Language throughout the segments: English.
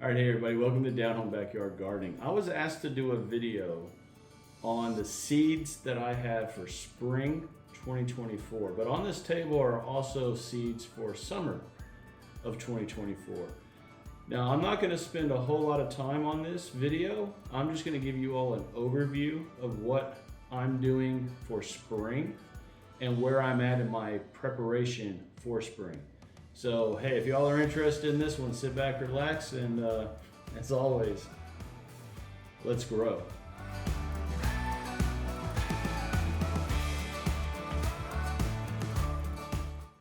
All right, hey everybody, welcome to Down Home Backyard Gardening. I was asked to do a video on the seeds that I have for spring 2024, but on this table are also seeds for summer of 2024. Now, I'm not gonna spend a whole lot of time on this video. I'm just gonna give you all an overview of what I'm doing for spring and where I'm at in my preparation for spring. So, hey, if y'all are interested in this one, sit back, relax, and as always, let's grow.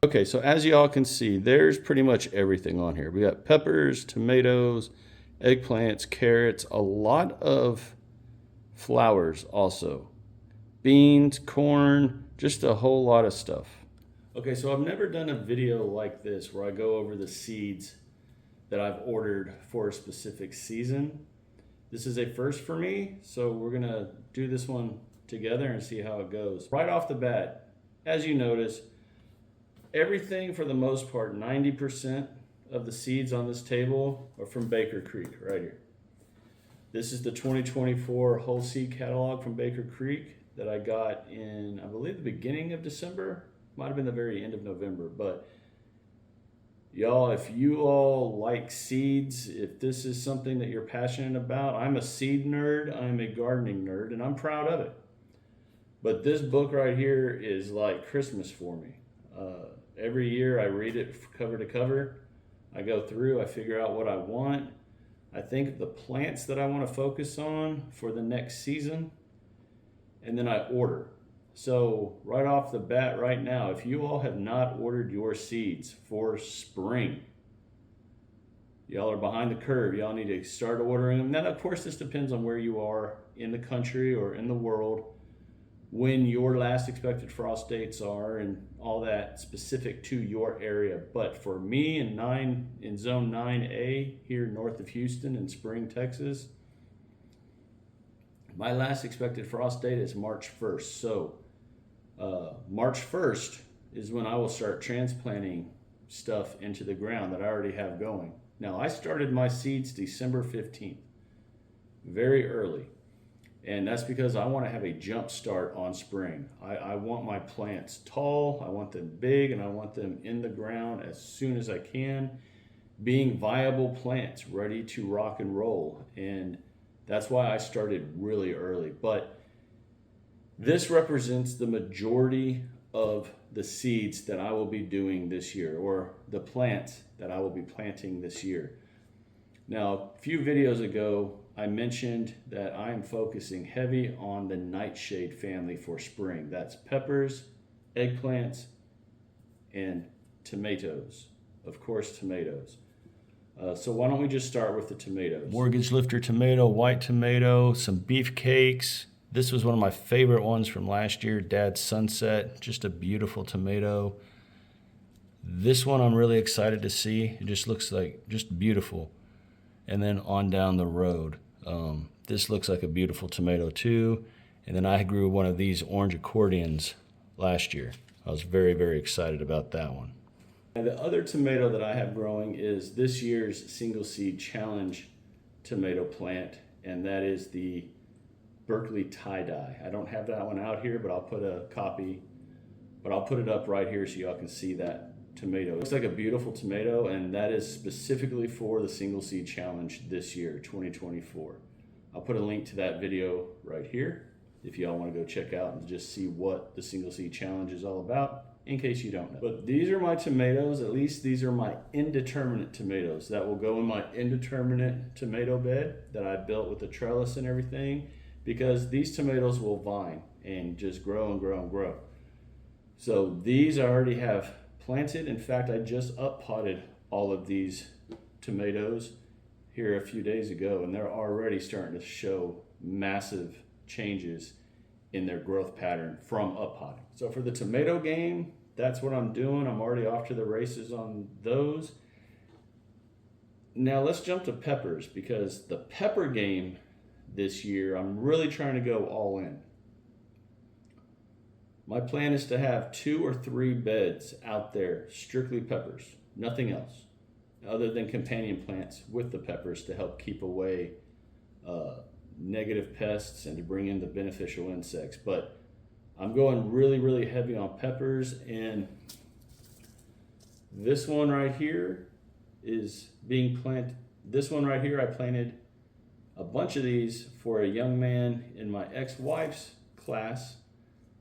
Okay, so as y'all can see, there's pretty much everything on here. We got peppers, tomatoes, eggplants, carrots, a lot of flowers also. Beans, corn, just a whole lot of stuff. Okay, so I've never done a video like this where I go over the seeds that I've ordered for a specific season. This is a first for me, so we're gonna do this one together and see how it goes. Right off the bat, as you notice, everything for the most part, 90% of the seeds on this table are from Baker Creek, right here. This is the 2024 whole seed catalog from Baker Creek that I got in, I believe, the beginning of December. Might have been the very end of November, but y'all, if you all like seeds, if this is something that you're passionate about, I'm a seed nerd, I'm a gardening nerd, and I'm proud of it. But this book right here is like Christmas for me. Every year I read it cover to cover. I go through, I figure out what I want. I think of the plants that I want to focus on for the next season, and then I order. So right off the bat right now, if you all have not ordered your seeds for spring, y'all are behind the curve. Y'all need to start ordering them. Now, of course, this depends on where you are in the country or in the world, when your last expected frost dates are and all that specific to your area. But for me in zone 9A here north of Houston in Spring, Texas, my last expected frost date is March 1st. So March 1st is when I will start transplanting stuff into the ground that I already have going. Now, I started my seeds December 15th, very early. And that's because I want to have a jump start on spring. I want my plants tall, I want them big, and I want them in the ground as soon as I can, being viable plants ready to rock and roll. And that's why I started really early. But this represents the majority of the seeds that I will be doing this year, or the plants that I will be planting this year. Now, a few videos ago, I mentioned that I am focusing heavy on the NightShade family for spring. That's peppers, eggplants, and tomatoes. Of course, tomatoes. So why don't we just start with the tomatoes? Mortgage lifter tomato, white tomato, some beefcakes. This was one of my favorite ones from last year, Dad's Sunset. Just a beautiful tomato. This one I'm really excited to see. It just looks like just beautiful. And then on down the road, this looks like a beautiful tomato too. And then I grew one of these orange accordions last year. I was very, very excited about that one. And the other tomato that I have growing is this year's single seed challenge tomato plant, and that is the Berkley tie-dye. I don't have that one out here, but I'll put a copy, but I'll put it up right here so y'all can see that tomato. It looks like a beautiful tomato, and that is specifically for the single seed challenge this year, 2024. I'll put a link to that video right here if y'all want to go check out and just see what the single seed challenge is all about, in case you don't know. But these are my tomatoes. At least these are my indeterminate tomatoes that will go in my indeterminate tomato bed that I built with the trellis and everything, because these tomatoes will vine and just grow and grow and grow. So these I already have planted. In fact, I just up-potted all of these tomatoes here a few days ago, and they're already starting to show massive changes in their growth pattern from up-potting. So for the tomato game, that's what I'm doing. I'm already off to the races on those. Now let's jump to peppers, because the pepper game this year, I'm really trying to go all in. My plan is to have 2 or 3 beds out there, strictly peppers, nothing else. other than companion plants with the peppers to help keep away negative pests and to bring in the beneficial insects. But I'm going really, really heavy on peppers, and this one right here is being planted. This one right here, I planted a bunch of these for a young man in my ex-wife's class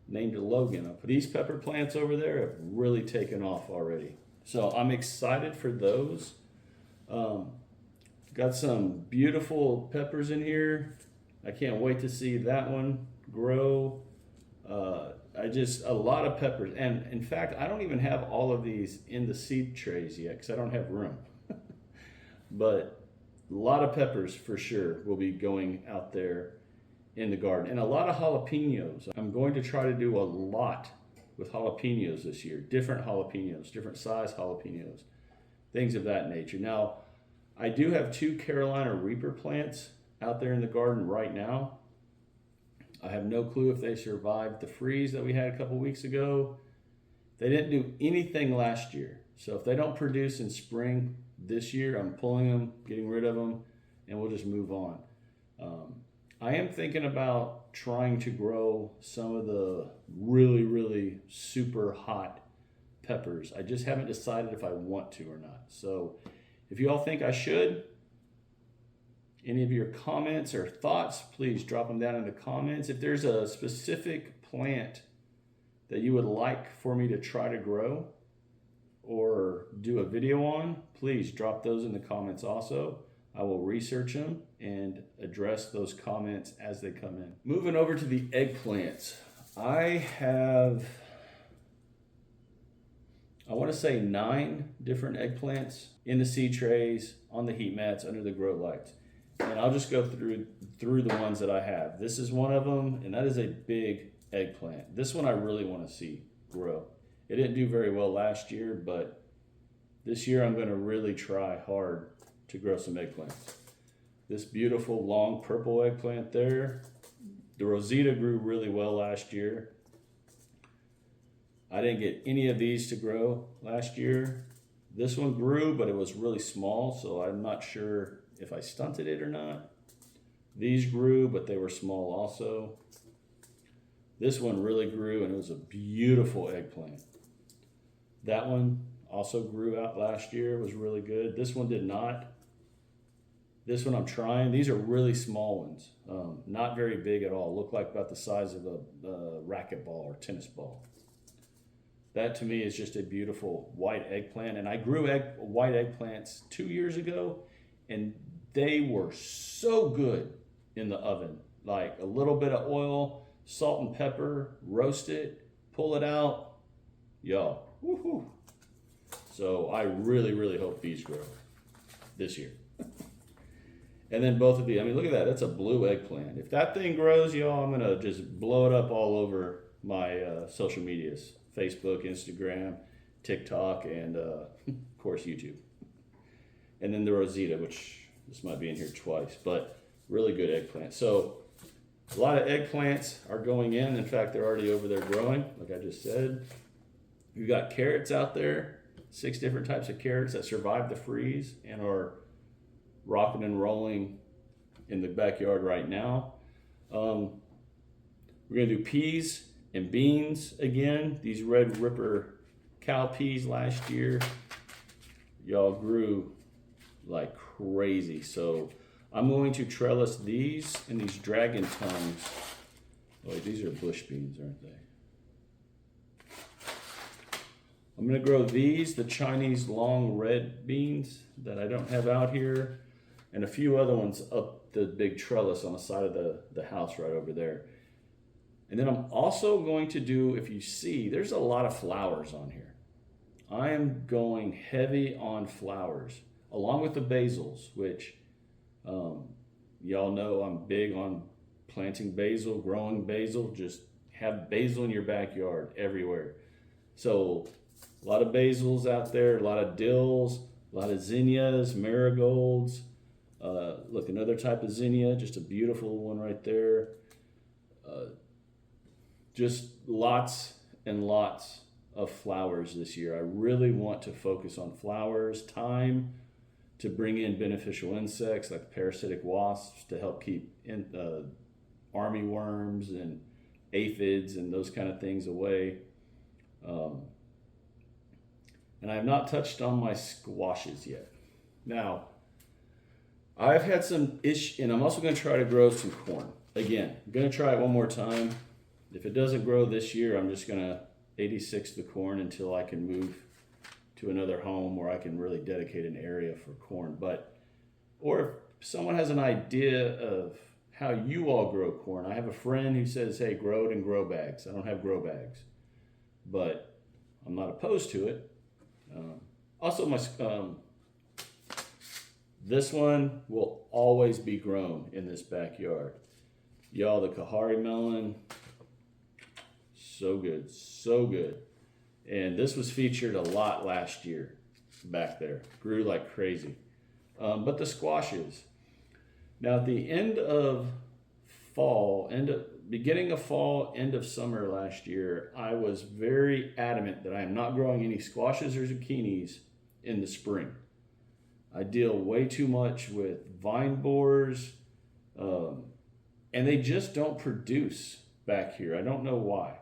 named Logan. These pepper plants over there have really taken off already. So I'm excited for those. Got some beautiful peppers in here. I can't wait to see that one grow. A lot of peppers. And in fact, I don't even have all of these in the seed trays yet because I don't have room. But a lot of peppers for sure will be going out there in the garden. And a lot of jalapenos. I'm going to try to do a lot with jalapenos this year. Different jalapenos, different size jalapenos, things of that nature. Now, I do have 2 Carolina Reaper plants out there in the garden right now. I have no clue if they survived the freeze that we had a couple weeks ago. They didn't do anything last year. So if they don't produce in spring this year, I'm pulling them, getting rid of them, and we'll just move on. I am thinking about trying to grow some of the really, really super hot peppers. I just haven't decided if I want to or not. So if you all think I should, any of your comments or thoughts, please drop them down in the comments. If there's a specific plant that you would like for me to try to grow or do a video on, please drop those in the comments also. I will research them and address those comments as they come in. Moving over to the eggplants. I want to say 9 different eggplants in the seed trays, on the heat mats, under the grow lights. And I'll just go through the ones that I have. This is one of them, and that is a big eggplant. This one I really want to see grow. It didn't do very well last year, but this year I'm going to really try hard to grow some eggplants. This beautiful long purple eggplant there. The Rosita grew really well last year. I didn't get any of these to grow last year. This one grew, but it was really small, so I'm not sure if I stunted it or not. These grew, but they were small also. This one really grew, and it was a beautiful eggplant. That one also grew out last year, was really good. This one did not. This one I'm trying. These are really small ones, not very big at all. Look like about the size of a racquetball or tennis ball. That to me is just a beautiful white eggplant. And I grew white eggplants 2 years ago, and they were so good in the oven. Like a little bit of oil, salt and pepper, roast it, pull it out. Y'all, woohoo. So I really, really hope these grow this year. And then both of these, I mean, look at that. That's a blue eggplant. If that thing grows, y'all, I'm going to just blow it up all over my social medias. Facebook, Instagram, TikTok, and of course, YouTube. And then the Rosita, which this might be in here twice, but really good eggplant. So a lot of eggplants are going in. In fact, they're already over there growing, like I just said. We've got carrots out there, 6 different types of carrots that survived the freeze and are rocking and rolling in the backyard right now. We're gonna do peas and beans again. These Red Ripper cow peas last year, y'all grew like crazy. So I'm going to trellis these and these dragon tongues. Oh, these are bush beans, aren't they? I'm gonna grow these, the Chinese long red beans that I don't have out here, and a few other ones up the big trellis on the side of the house right over there. And then I'm also going to do, if you see, there's a lot of flowers on here. I am going heavy on flowers, along with the basils, which y'all know I'm big on planting basil, growing basil. Just have basil in your backyard everywhere. So a lot of basils out there, a lot of dills, a lot of zinnias, marigolds. Look, another type of zinnia, just a beautiful one right there. Just lots and lots of flowers this year. I really want to focus on flowers, thyme, to bring in beneficial insects like parasitic wasps to help keep army worms and aphids and those kind of things away. And I have not touched on my squashes yet. Now, I've had some and I'm also going to try to grow some corn. Again, I'm going to try it one more time. If it doesn't grow this year, I'm just going to 86 the corn until I can move to another home where I can really dedicate an area for corn. Or if someone has an idea of how you all grow corn. I have a friend who says, hey, grow it in grow bags. I don't have grow bags, but I'm not opposed to it. Also, this one will always be grown in this backyard. Y'all, the Kahari melon, so good, so good. And this was featured a lot last year back there. Grew like crazy. But the squashes. Now at the end of fall, beginning of fall, end of summer last year, I was very adamant that I am not growing any squashes or zucchinis in the spring. I deal way too much with vine borers, and they just don't produce back here. I don't know why.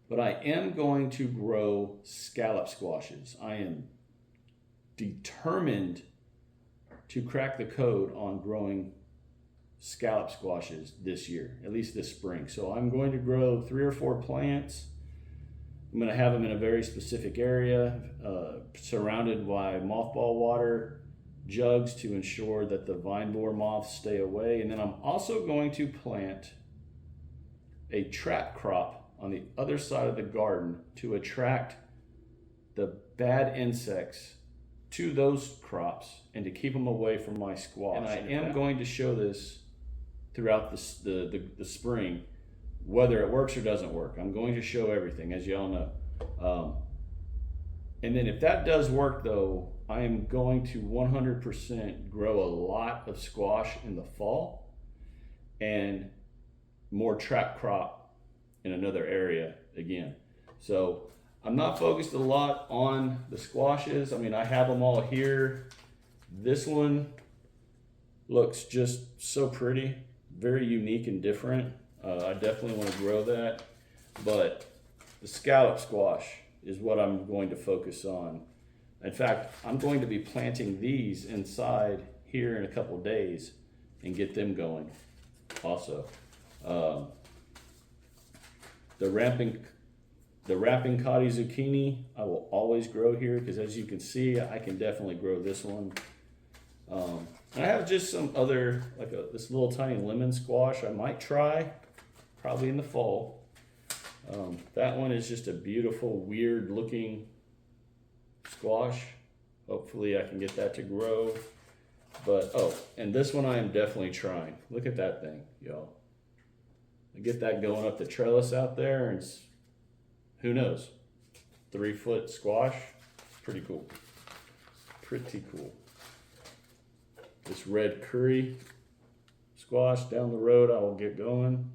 But I am going to grow scallop squashes. I am determined to crack the code on growing scallop squashes this year, at least this spring. So I'm going to grow 3 or 4 plants. I'm going to have them in a very specific area, surrounded by mothball water jugs to ensure that the vine borer moths stay away. And then I'm also going to plant a trap crop on the other side of the garden to attract the bad insects to those crops and to keep them away from my squash. And I am going to show this throughout the spring, whether it works or doesn't work. I'm going to show everything, as you all know. And then if that does work though, I am going to 100% grow a lot of squash in the fall and more trap crop in another area again. So I'm not focused a lot on the squashes. I mean, I have them all here. This one looks just so pretty, very unique and different. I definitely want to grow that, but the scallop squash is what I'm going to focus on. In fact, I'm going to be planting these inside here in a couple days and get them going also. The wrapping cotty zucchini, I will always grow here because as you can see, I can definitely grow this one. And I have just some other, like this little tiny lemon squash I might try, probably in the fall. That one is just a beautiful, weird looking squash. Hopefully I can get that to grow. But, oh, and this one I am definitely trying. Look at that thing, y'all. I get that going up the trellis out there, and it's, who knows, 3-foot squash. Pretty cool. Pretty cool. This red curry squash down the road, I will get going.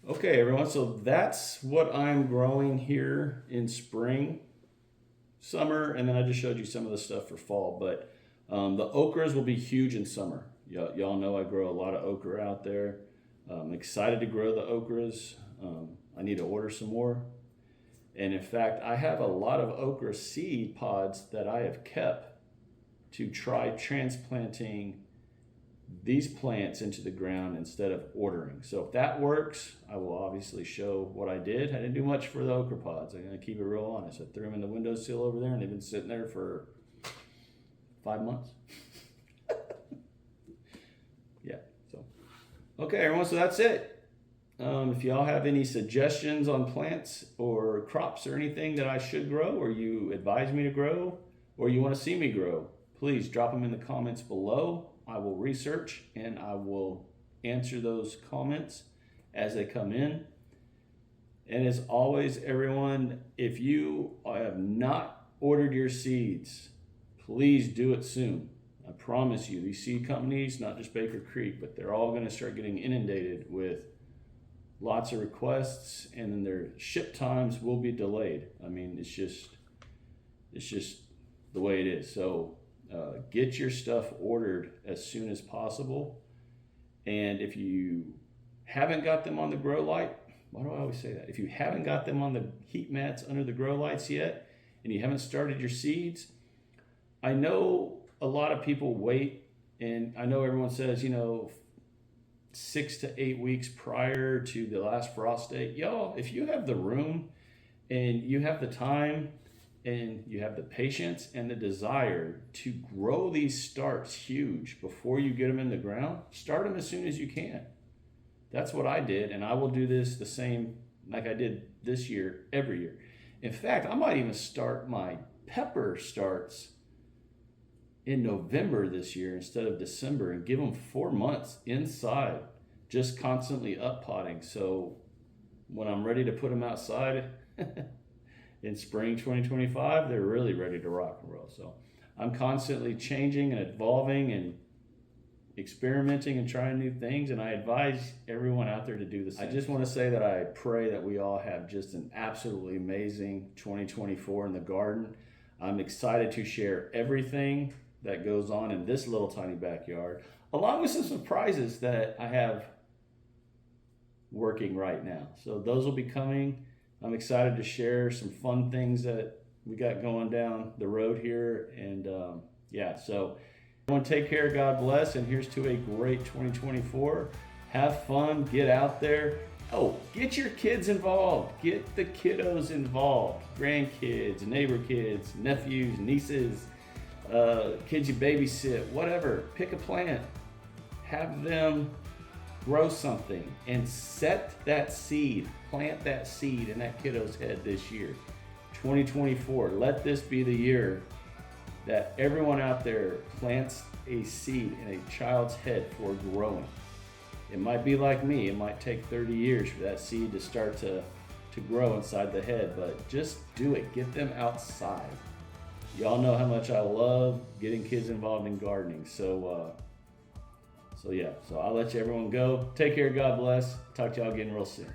Okay, everyone, so that's what I'm growing here in spring, summer, and then I just showed you some of the stuff for fall. But the okras will be huge in summer. Y'all know I grow a lot of okra out there. I'm excited to grow the okras. I need to order some more. And in fact, I have a lot of okra seed pods that I have kept to try transplanting these plants into the ground instead of ordering. So if that works, I will obviously show what I did. I didn't do much for the okra pods. I'm gonna keep it real honest. I threw them in the windowsill over there and they've been sitting there for 5 months. Yeah, so. Okay, everyone, so that's it. If y'all have any suggestions on plants or crops or anything that I should grow, or you advise me to grow, or you want to see me grow, please drop them in the comments below. I will research and I will answer those comments as they come in. And as always, everyone, if you have not ordered your seeds, please do it soon. I promise you, these seed companies, not just Baker Creek, but they're all going to start getting inundated with lots of requests, and then their ship times will be delayed. I mean, it's just the way it is. So get your stuff ordered as soon as possible. And if you haven't got them on the grow light, why do I always say that? If you haven't got them on the heat mats under the grow lights yet, and you haven't started your seeds, I know a lot of people wait, and I know everyone says, 6 to 8 weeks prior to the last frost date. Y'all, if you have the room and you have the time and you have the patience and the desire to grow these starts huge before you get them in the ground, start them as soon as you can. That's what I did, and I will do this the same like I did this year, every year. In fact, I might even start my pepper starts in November this year instead of December and give them 4 months inside, just constantly up potting. So when I'm ready to put them outside in spring 2025, they're really ready to rock and roll. So I'm constantly changing and evolving and experimenting and trying new things, and I advise everyone out there to do the same. I just want to say that I pray that we all have just an absolutely amazing 2024 in the garden. I'm excited to share everything that goes on in this little tiny backyard, along with some surprises that I have working right now. So those will be coming. I'm excited to share some fun things that we got going down the road here, and so everyone take care, God bless, and here's to a great 2024. Have fun, get out there. Oh, get your kids involved. Get the kiddos involved. Grandkids, neighbor kids, nephews, nieces, kids you babysit, whatever. Pick a plant. Have them grow something and set that seed. Plant that seed in that kiddo's head this year. 2024. Let this be the year that everyone out there plants a seed in a child's head for growing. It might be like me. It might take 30 years for that seed to start to grow inside the head, but just do it. Get them outside. Y'all know how much I love getting kids involved in gardening. So I'll let everyone go. Take care. God bless. Talk to y'all again real soon.